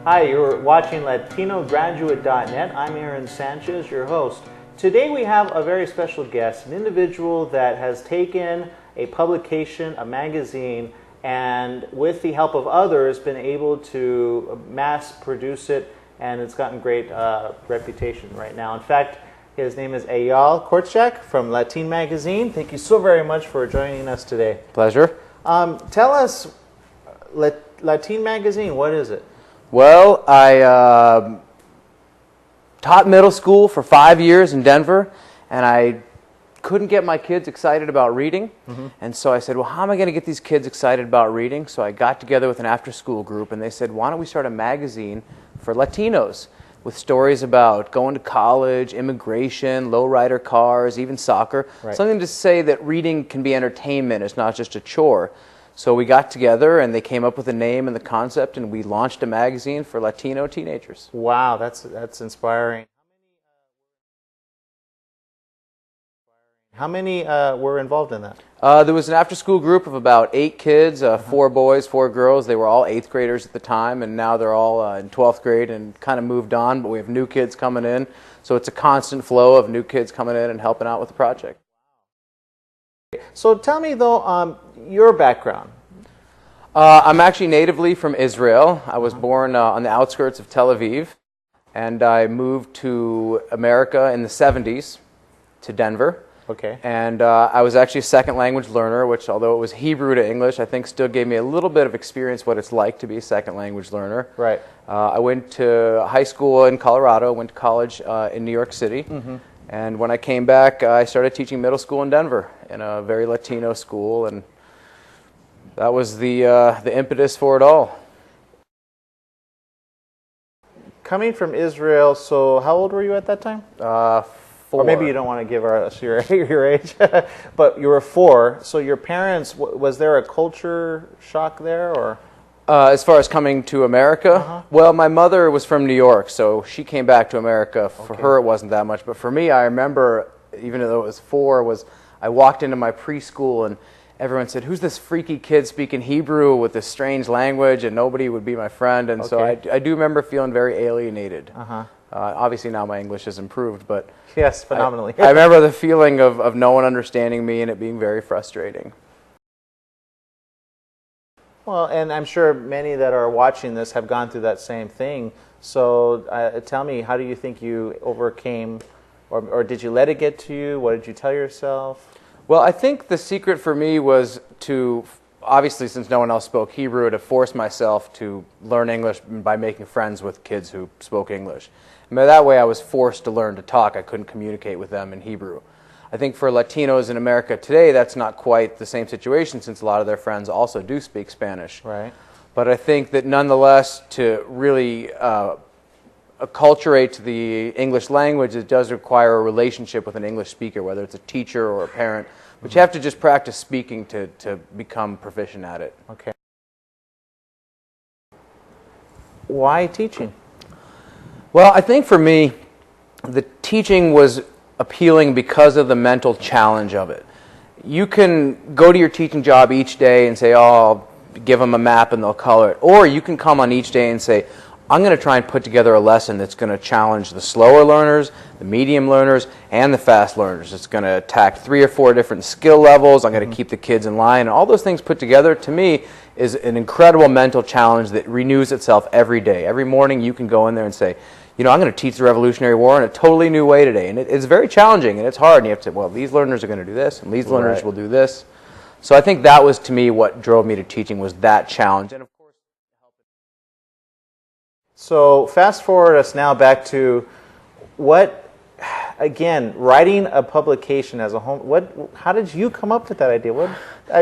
Hi, you're watching LatinoGraduate.net. I'm Aaron Sanchez, your host. Today we have a very special guest, an individual that has taken a publication, a magazine, and with the help of others been able to mass produce it, and it's gotten great reputation right now. In fact, his name is Ayal Korczak from Lateen Magazine. Thank you so very much for joining us today. Pleasure. Tell us, Lateen Magazine, what is it? Well, I taught middle school for 5 years in Denver, and I couldn't get my kids excited about reading. And so I said, well, how am I going to get these kids excited about reading? So I got together with an after-school group, and they said, why don't we start a magazine for Latinos with stories about going to college, immigration, lowrider cars, even soccer. Right. Something to say that reading can be entertainment. It's not just a chore. So we got together, and they came up with a name and the concept, and we launched a magazine for Latino teenagers. Wow, that's inspiring. How many were involved in that? There was an after-school group of about 8 kids, 4 boys, 4 girls. They were all 8th graders at the time, and now they're all in 12th grade and kind of moved on, but we have new kids coming in. So it's a constant flow of new kids coming in and helping out with the project. So tell me, though, your background. I'm actually natively from Israel. I was born on the outskirts of Tel Aviv, and I moved to America in the 70s, to Denver. Okay. And I was actually a second language learner, which, although it was Hebrew to English, I think still gave me a little bit of experience what it's like to be a second language learner. Right. I went to high school in Colorado, went to college in New York City. And when I came back, I started teaching middle school in Denver in a very Latino school, and that was the impetus for it all. Coming from Israel, so how old were you at that time? 4. Or maybe you don't want to give us your age, but you were 4. So your parents, was there a culture shock there, or? As far as coming to America, well, my mother was from New York, so she came back to America. For her, it wasn't that much, but for me, I remember, even though it was 4, I walked into my preschool and everyone said, "Who's this freaky kid speaking Hebrew with this strange language?" And nobody would be my friend, and so I do remember feeling very alienated. Obviously now my English has improved, but yes, phenomenally. I remember the feeling of no one understanding me and it being very frustrating. Well, and I'm sure many that are watching this have gone through that same thing. So tell me, how do you think you overcame, or did you let it get to you? What did you tell yourself? Well, I think the secret for me was to, obviously since no one else spoke Hebrew, to force myself to learn English by making friends with kids who spoke English. And by that way I was forced to learn to talk. I couldn't communicate with them in Hebrew. I think for Latinos in America today, that's not quite the same situation since a lot of their friends also do speak Spanish. Right. But I think that nonetheless, to really acculturate to the English language, it does require a relationship with an English speaker, whether it's a teacher or a parent. But you have to just practice speaking to become proficient at it. Okay. Why teaching? Well, I think for me, the teaching was appealing because of the mental challenge of it. You can go to your teaching job each day and say, oh, I'll give them a map and they'll color it. Or you can come on each day and say, I'm going to try and put together a lesson that's going to challenge the slower learners, the medium learners, and the fast learners. It's going to attack 3 or 4 different skill levels. I'm going to keep the kids in line. And all those things put together, to me, is an incredible mental challenge that renews itself every day. Every morning you can go in there and say, you know, I'm going to teach the Revolutionary War in a totally new way today. And it's very challenging, and it's hard. And you have to say, well, these learners are going to do this, and these learners will do this. So I think that was, to me, what drove me to teaching, was that challenge. And of course, so fast forward us now back to what, again, writing a publication as a home. How did you come up with that idea?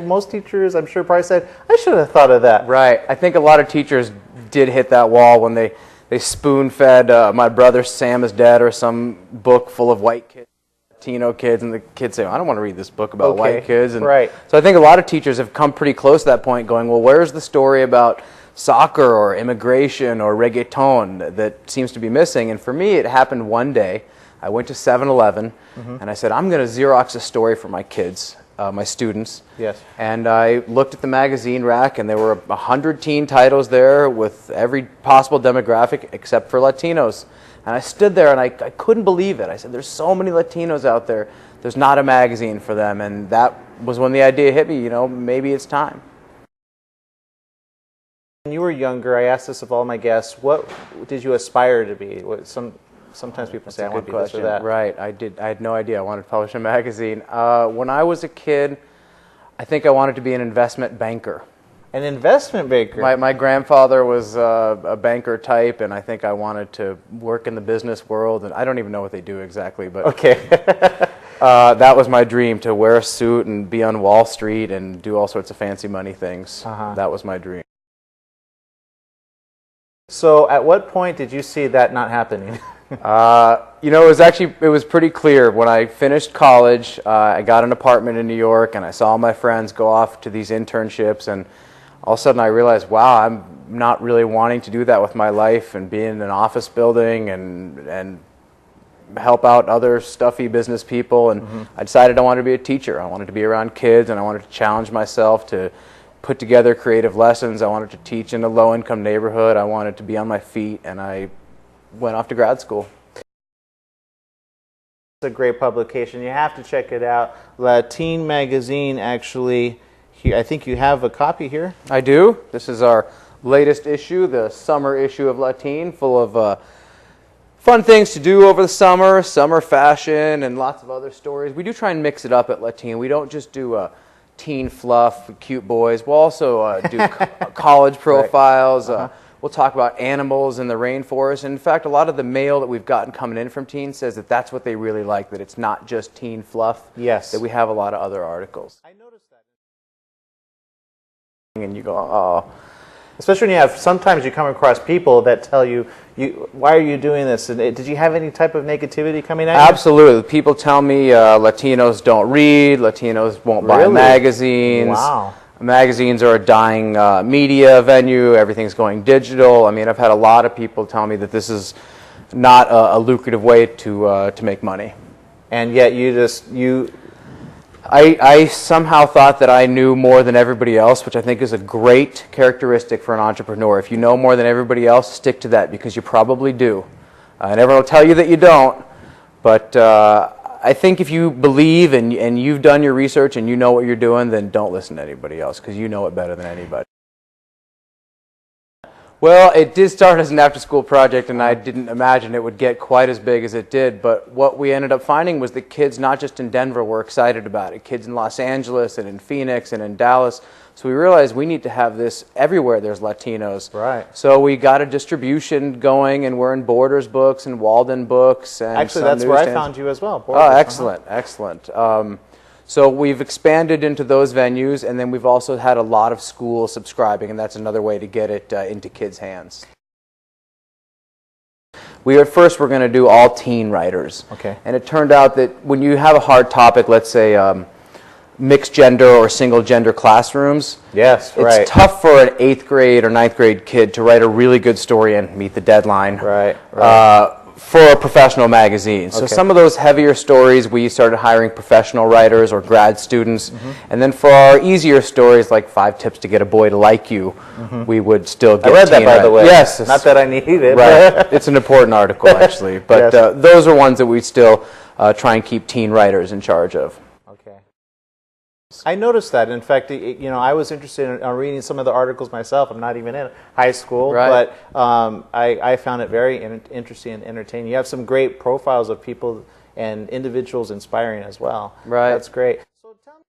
Most teachers, I'm sure, probably said, I should have thought of that. Right. I think a lot of teachers did hit that wall when they spoon-fed My Brother Sam Is Dead or some book full of white kids, Latino kids, and the kids say, I don't want to read this book about white kids. And so I think a lot of teachers have come pretty close to that point going, well, where's the story about soccer or immigration or reggaeton that seems to be missing? And for me, it happened one day. I went to 7-Eleven and I said, I'm going to Xerox a story for my kids. my students. Yes. And I looked at the magazine rack, and there were 100 teen titles there with every possible demographic except for Latinos. And I stood there and I couldn't believe it. I said, there's so many Latinos out there. There's not a magazine for them. And that was when the idea hit me, maybe it's time. When you were younger, I asked this of all my guests, what did you aspire to be? Sometimes people say, I want to be this or that. Right, I had no idea I wanted to publish a magazine. When I was a kid, I think I wanted to be an investment banker. An investment banker? My grandfather was a banker type, and I think I wanted to work in the business world, and I don't even know what they do exactly, but okay. That was my dream, to wear a suit and be on Wall Street and do all sorts of fancy money things. That was my dream. So at what point did you see that not happening? It was pretty clear. When I finished college, I got an apartment in New York, and I saw my friends go off to these internships, and all of a sudden I realized, wow, I'm not really wanting to do that with my life and be in an office building and help out other stuffy business people. And I decided I wanted to be a teacher. I wanted to be around kids, and I wanted to challenge myself to put together creative lessons. I wanted to teach in a low-income neighborhood. I wanted to be on my feet, and I went off to grad school. It's a great publication. You have to check it out. Lateen Magazine, actually, I think you have a copy here. I do. This is our latest issue, the summer issue of Lateen, full of fun things to do over the summer fashion, and lots of other stories. We do try and mix it up at Lateen. We don't just do teen fluff, cute boys. We'll also do college profiles. Right. We'll talk about animals in the rainforest. And in fact, a lot of the mail that we've gotten coming in from teens says that that's what they really like, that it's not just teen fluff. Yes. That we have a lot of other articles. I noticed that. And you go, oh. Especially when sometimes you come across people that tell you, why are you doing this? And did you have any type of negativity coming at you? Absolutely. People tell me Latinos don't read, Latinos won't buy magazines. Wow. Magazines are a dying media venue. Everything's going digital. I mean, I've had a lot of people tell me that this is not a lucrative way to make money. And yet I somehow thought that I knew more than everybody else, which I think is a great characteristic for an entrepreneur. If you know more than everybody else, stick to that, because you probably do. And everyone will tell you that you don't, but I think if you believe and you've done your research and you know what you're doing, then don't listen to anybody else, because you know it better than anybody. Well, it did start as an after-school project, and I didn't imagine it would get quite as big as it did. But what we ended up finding was that kids, not just in Denver, were excited about it. Kids in Los Angeles and in Phoenix and in Dallas. So we realized we need to have this everywhere there's Latinos. Right. So we got a distribution going, and we're in Borders books and Walden books. And actually, that's where I found you as well. Borders. Oh, excellent, excellent. So we've expanded into those venues, and then we've also had a lot of schools subscribing, and that's another way to get it into kids' hands. We at first were going to do all teen writers. Okay. And it turned out that when you have a hard topic, let's say mixed gender or single gender classrooms, yes, it's tough for an 8th grade or 9th grade kid to write a really good story and meet the deadline. Right. For a professional magazine. So some of those heavier stories, we started hiring professional writers or grad students. And then for our easier stories, like 5 Tips to Get a Boy to Like You, we would still get I read that, by the way. Yes. Not that I need it. Right. It's an important article, actually. But yes. Those are ones that we still try and keep teen writers in charge of. Okay. I noticed that. In fact, I was interested in reading some of the articles myself. I'm not even in high school, but I found it very interesting and entertaining. You have some great profiles of people and individuals inspiring as well. Right. That's great. So tell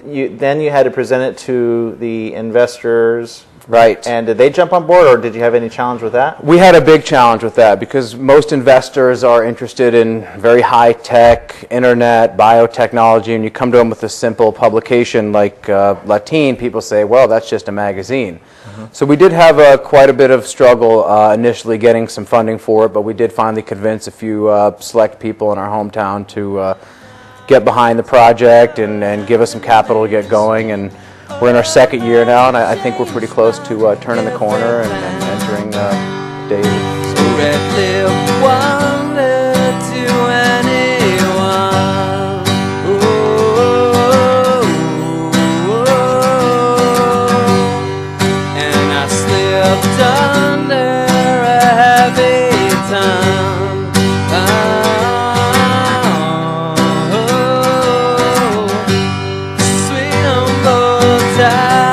me, then you had to present it to the investors. Right. And did they jump on board, or did you have any challenge with that? We had a big challenge with that, because most investors are interested in very high-tech, internet, biotechnology, and you come to them with a simple publication like Lateen, people say, well, that's just a magazine. So we did have quite a bit of struggle initially getting some funding for it, but we did finally convince a few select people in our hometown to get behind the project and give us some capital to get going. And we're in our 2nd year now, and I think we're pretty close to turning the corner and entering days. Wonder to anyone. Oh. time.